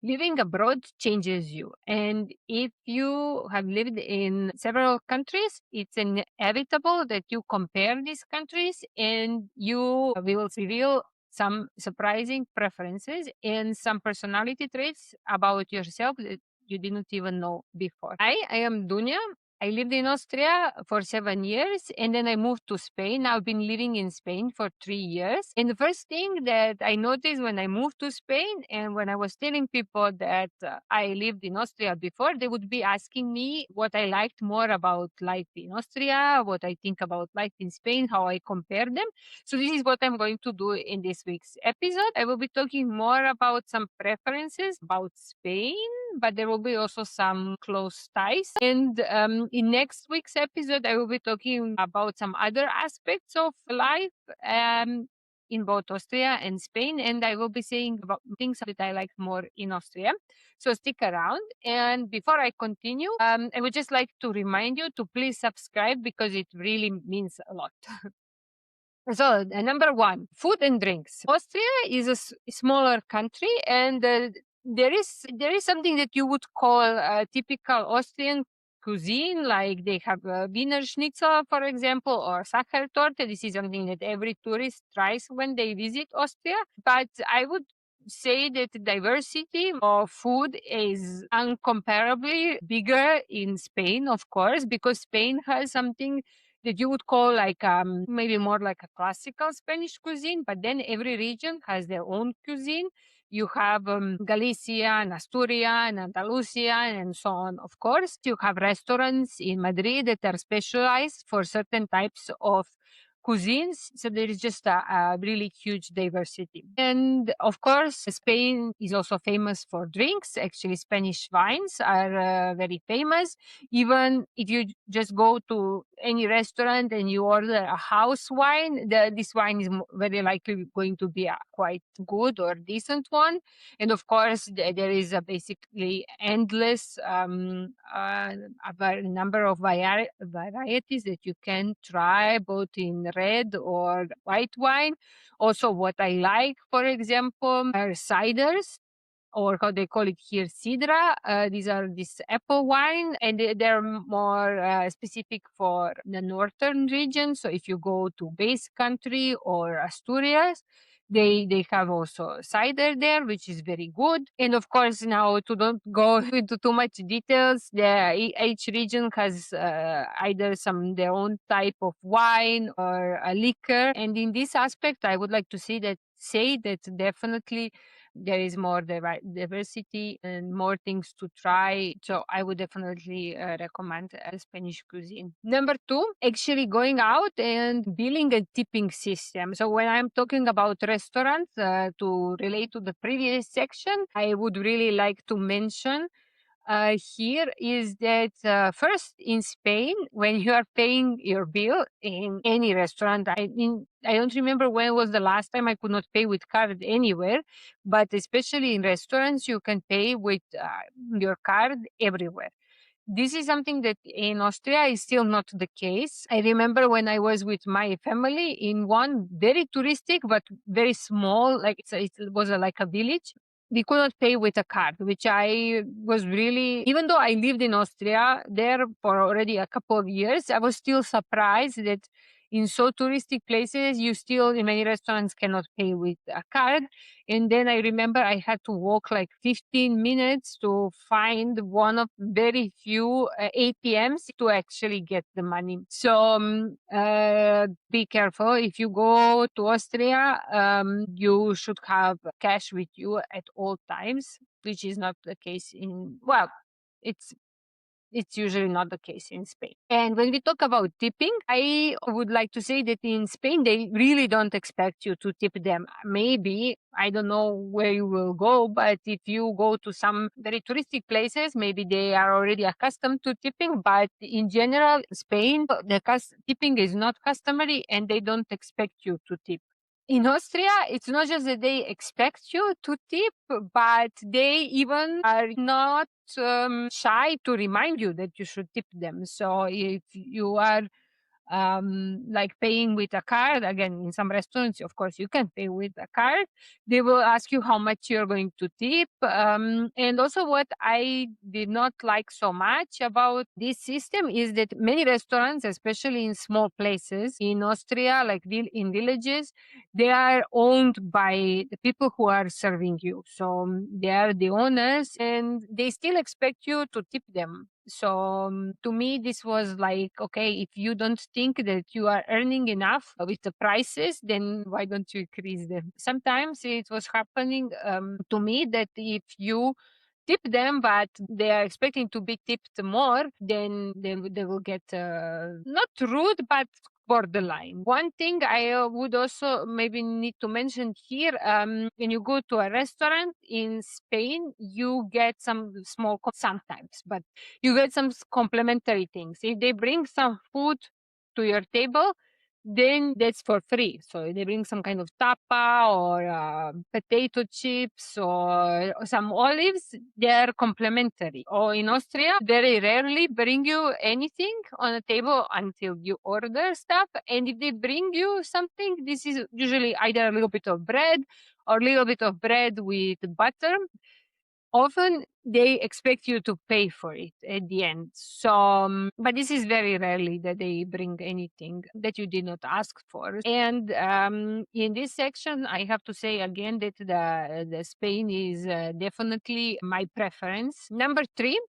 Living abroad changes you. And if you have lived in several countries, it's inevitable that you compare these countries and you will reveal some surprising preferences and some personality traits about yourself that you didn't even know before. I am Dunya. I lived in Austria for 7 years and then I moved to Spain. Now I've been living in Spain for 3 years. And the first thing that I noticed when I moved to Spain and when I was telling people that I lived in Austria before, they would be asking me what I liked more about life in Austria, what I think about life in Spain, how I compare them. So this is what I'm going to do in this week's episode. I will be talking more about some preferences about Spain, but there will be also some close ties. And in next week's episode, I will be talking about some other aspects of life in both Austria and Spain. And I will be saying about things that I like more in Austria. So stick around. And before I continue, I would just like to remind you to please subscribe because it really means a lot. So, number one, food and drinks. Austria is a smaller country, and there is something that you would call a typical Austrian cuisine, like they have Wiener Schnitzel, for example, or Sachertorte. This is something that every tourist tries when they visit Austria. But I would say that the diversity of food is uncomparably bigger in Spain, of course, because Spain has something that you would call like maybe more like a classical Spanish cuisine, but then every region has their own cuisine. You have Galicia and Asturias and Andalusia and so on, of course. You have restaurants in Madrid that are specialized for certain types of cuisines. So there is just a really huge diversity. And of course, Spain is also famous for drinks. Actually, Spanish wines are very famous. Even if you just go to any restaurant and you order a house wine, this wine is very likely going to be a quite good or decent one. And of course, there is a basically endless a number of varieties that you can try, both in red or white wine. Also, what I like, for example, are ciders, or how they call it here, sidra. These are this apple wine, and they're more specific for the northern region. So if you go to Basque Country or Asturias, they have also cider there, which is very good. And of course, now to don't go into too much details, each region has either their own type of wine or a liquor. And in this aspect, I would like to say that definitely there is more diversity and more things to try. So I would definitely recommend Spanish cuisine. Number two, actually going out and billing and tipping system. So when I'm talking about restaurants, to relate to the previous section, I would really like to mention here is that first in Spain, when you are paying your bill in any restaurant, I don't remember when was the last time I could not pay with card anywhere, but especially in restaurants, you can pay with your card everywhere. This is something that in Austria is still not the case. I remember when I was with my family in one very touristic but very small, like it was like a village. We could not pay with a card, which I was really, even though I lived in Austria there for already a couple of years, I was still surprised that in so touristic places, you still in many restaurants cannot pay with a card. And then I remember I had to walk like 15 minutes to find one of very few ATMs to actually get the money. So be careful. If you go to Austria, you should have cash with you at all times, which is not the case well, it's usually not the case in Spain. And when we talk about tipping, I would like to say that in Spain, they really don't expect you to tip them. Maybe, I don't know where you will go, but if you go to some very touristic places, maybe they are already accustomed to tipping. But in general, Spain, the tipping is not customary and they don't expect you to tip. In Austria, it's not just that they expect you to tip, but they even are not shy to remind you that you should tip them. So if you are like paying with a card. Again, in some restaurants, of course, you can pay with a card. They will ask you how much you're going to tip. And also, what I did not like so much about this system is that many restaurants, especially in small places in Austria, like in villages, they are owned by the people who are serving you. So they are the owners and they still expect you to tip them. So to me, this was like, okay, if you don't think that you are earning enough with the prices, then why don't you increase them? Sometimes it was happening to me that if you tip them, but they are expecting to be tipped more, then they will get not rude, but borderline. One thing I would also maybe need to mention here, when you go to a restaurant in Spain, you get some small, sometimes, but you get some complimentary things. If they bring some food to your table, then that's for free. So they bring some kind of tapa or potato chips or some olives, they're complimentary. Or in Austria, very rarely bring you anything on the table until you order stuff. And if they bring you something, this is usually either a little bit of bread or a little bit of bread with butter. Often they expect you to pay for it at the end. So, but this is very rarely that they bring anything that you did not ask for. And in this section, I have to say again that the Spain is definitely my preference. Number three,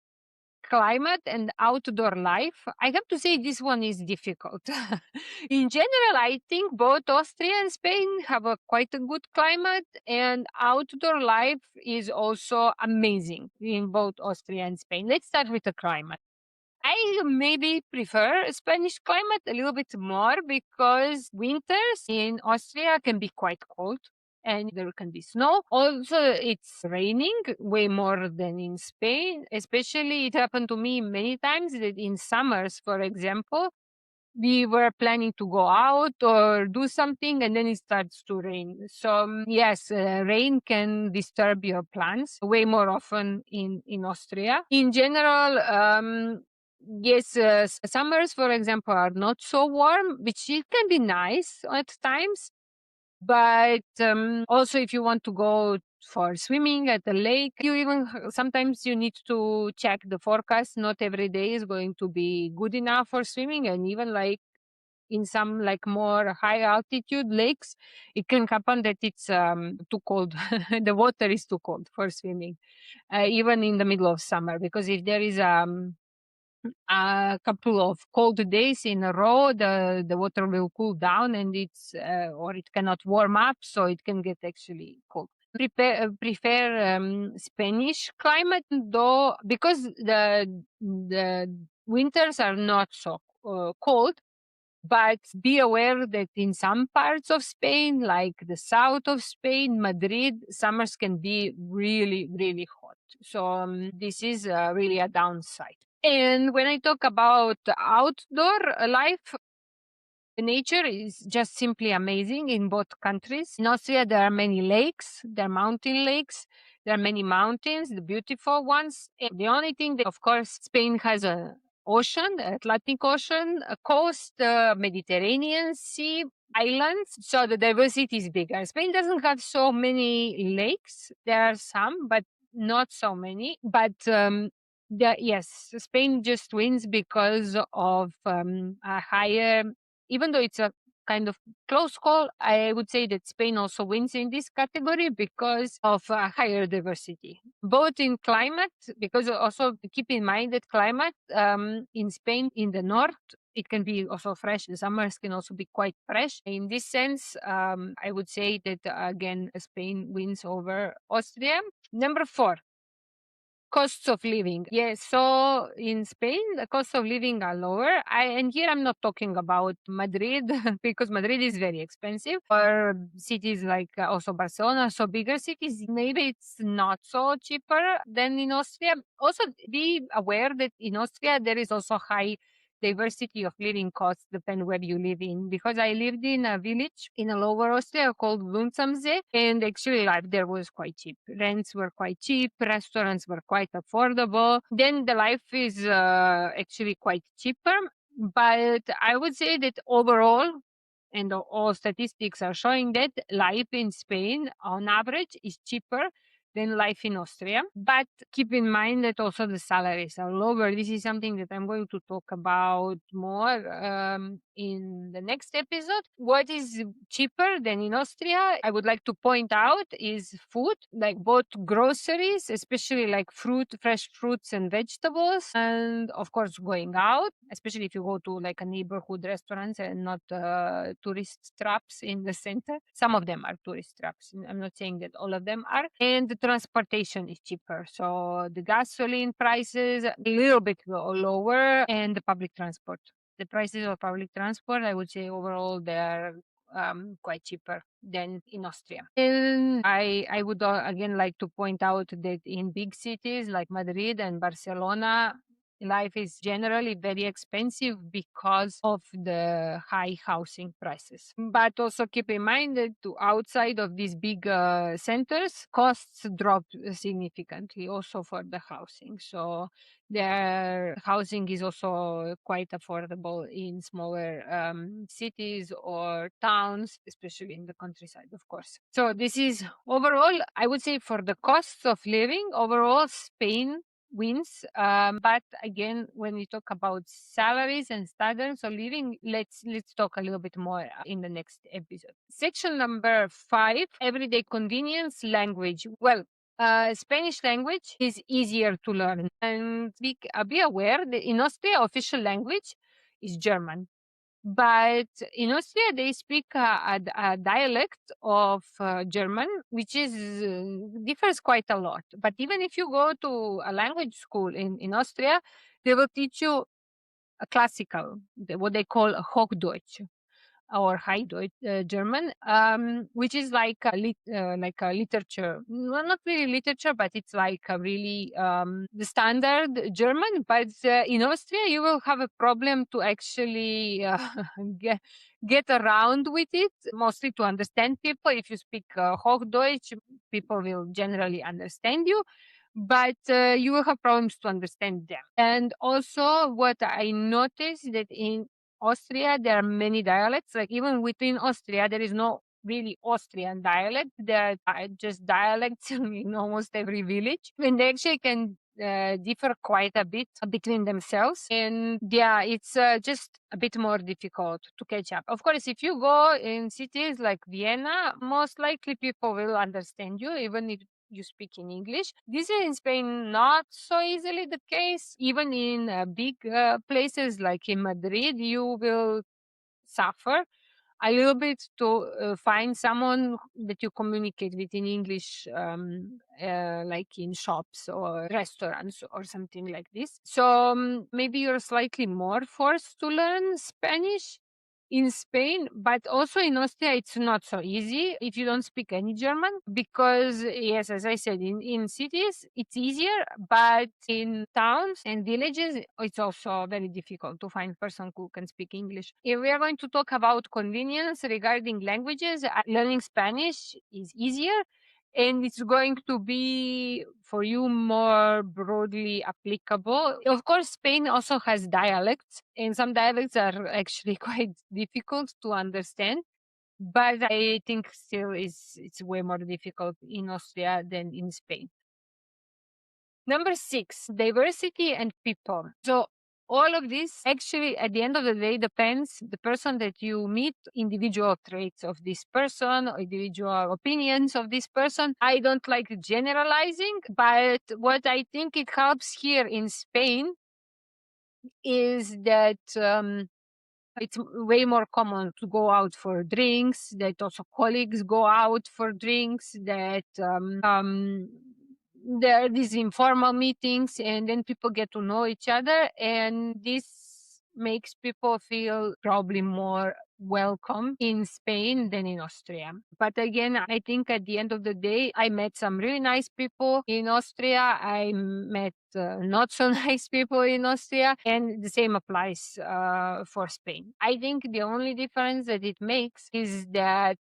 climate and outdoor life. I have to say this one is difficult. In general, I think both Austria and Spain have a quite a good climate, and outdoor life is also amazing in both Austria and Spain. Let's start with the climate. I maybe prefer Spanish climate a little bit more because winters in Austria can be quite cold and there can be snow. Also, it's raining way more than in Spain. Especially, it happened to me many times that in summers, for example, we were planning to go out or do something and then it starts to rain. So yes, rain can disturb your plans way more often in Austria. In general, yes, summers, for example, are not so warm, which it can be nice at times. But also, if you want to go for swimming at the lake, you even sometimes you need to check the forecast. Not every day is going to be good enough for swimming, and even like in some like more high altitude lakes, it can happen that it's too cold. The water is too cold for swimming, even in the middle of summer, because if there is a couple of cold days in a row, the water will cool down and it's or it cannot warm up, so it can get actually cold. Prefer Spanish climate though, because the winters are not so cold. But be aware that in some parts of Spain, like the south of Spain, Madrid, summers can be really, really hot. So this is really a downside. And when I talk about outdoor life, the nature is just simply amazing in both countries. In Austria, there are many lakes, there are mountain lakes, there are many mountains, the beautiful ones. And the only thing that, of course, Spain has a ocean, the Atlantic Ocean, a coast, Mediterranean Sea, islands. So the diversity is bigger. Spain doesn't have so many lakes. There are some, but not so many. But yes, Spain just wins because of a higher, even though it's a kind of close call, I would say that Spain also wins in this category because of higher diversity, both in climate, because also keep in mind that climate in Spain, in the north, it can be also fresh. The summers can also be quite fresh. In this sense, I would say that again, Spain wins over Austria. Number four, costs of living. Yes, so in Spain, the costs of living are lower. And here I'm not talking about Madrid because Madrid is very expensive. Or cities like also Barcelona, so bigger cities, maybe it's not so cheaper than in Austria. Also, be aware that in Austria there is also high diversity of living costs depend where you live in, because I lived in a village in a lower Austria called Lunsamse, and actually life there was quite cheap. Rents were quite cheap, restaurants were quite affordable. Then the life is actually quite cheaper. But I would say that overall, and all statistics are showing that life in Spain on average is cheaper than life in Austria. But keep in mind that also the salaries are lower. This is something that I'm going to talk about more in the next episode. What is cheaper than in Austria, I would like to point out, is food, like both groceries, especially like fresh fruits and vegetables, and of course going out, especially if you go to like a neighborhood restaurants and not tourist traps in the center. Some of them are tourist traps. I'm not saying that all of them are. And the transportation is cheaper. So the gasoline prices a little bit lower, and the public transport. The prices of public transport, I would say overall, they're quite cheaper than in Austria. And I would again like to point out that in big cities like Madrid and Barcelona, life is generally very expensive because of the high housing prices. But also keep in mind that outside of these big centers, costs drop significantly also for the housing. So their housing is also quite affordable in smaller cities or towns, especially in the countryside, of course. So this is overall, I would say, for the costs of living, overall Spain wins. But again, when we talk about salaries and standards of living, let's talk a little bit more in the next episode. Section number 5: everyday convenience, language. Well, Spanish language is easier to learn, and be aware that in Austria official language is German. But in Austria, they speak a dialect of German, which is differs quite a lot. But even if you go to a language school in Austria, they will teach you a classical, what they call a Hochdeutsch or High Deutsch, German, which is like a literature. Well, not really literature, but it's like a really the standard German. But in Austria, you will have a problem to actually get get around with it, mostly to understand people. If you speak Hochdeutsch, people will generally understand you, but you will have problems to understand them. And also, what I noticed that in Austria, there are many dialects. Like even within Austria, there is no really Austrian dialect. There are just dialects in almost every village, and they actually can differ quite a bit between themselves. And yeah, it's just a bit more difficult to catch up. Of course, if you go in cities like Vienna, most likely people will understand you, even if you speak in English. This is in Spain not so easily the case. Even in big places like in Madrid, you will suffer a little bit to find someone that you communicate with in English, like in shops or restaurants or something like this. So maybe you're slightly more forced to learn Spanish in Spain, but also in Austria, it's not so easy if you don't speak any German because, yes, as I said, in cities, it's easier, but in towns and villages, it's also very difficult to find a person who can speak English. If we are going to talk about convenience regarding languages, learning Spanish is easier and it's going to be for you more broadly applicable. Of course, Spain also has dialects, and some dialects are actually quite difficult to understand. But I think still it's way more difficult in Austria than in Spain. Number 6, diversity and people. So all of this actually at the end of the day depends the person that you meet, individual traits of this person, or individual opinions of this person. I don't like generalizing, but what I think it helps here in Spain is that it's way more common to go out for drinks, that also colleagues go out for drinks, that there are these informal meetings and then people get to know each other, and this makes people feel probably more welcome in Spain than in Austria. But again, I think at the end of the day, I met some really nice people in Austria. I met not so nice people in Austria, and the same applies for Spain. I think the only difference that it makes is that,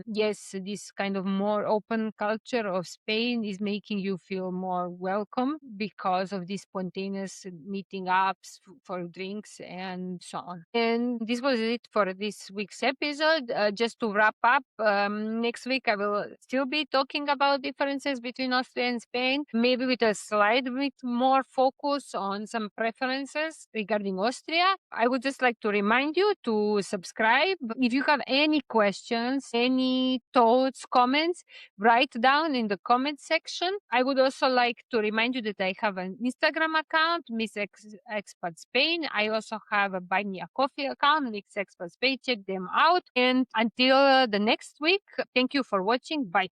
yes, this kind of more open culture of Spain is making you feel more welcome because of these spontaneous meeting ups for drinks and so on. And this was it for this week's episode. Just to wrap up, next week I will still be talking about differences between Austria and Spain, maybe with a slight bit more focus on some preferences regarding Austria. I would just like to remind you to subscribe. If you have any questions, any thoughts, comments, write down in the comment section. I would also like to remind you that I have an Instagram account, Expat Spain. I also have a Buy Me a Coffee account, Miss Expat Spain. Check them out. And until the next week, thank you for watching. Bye.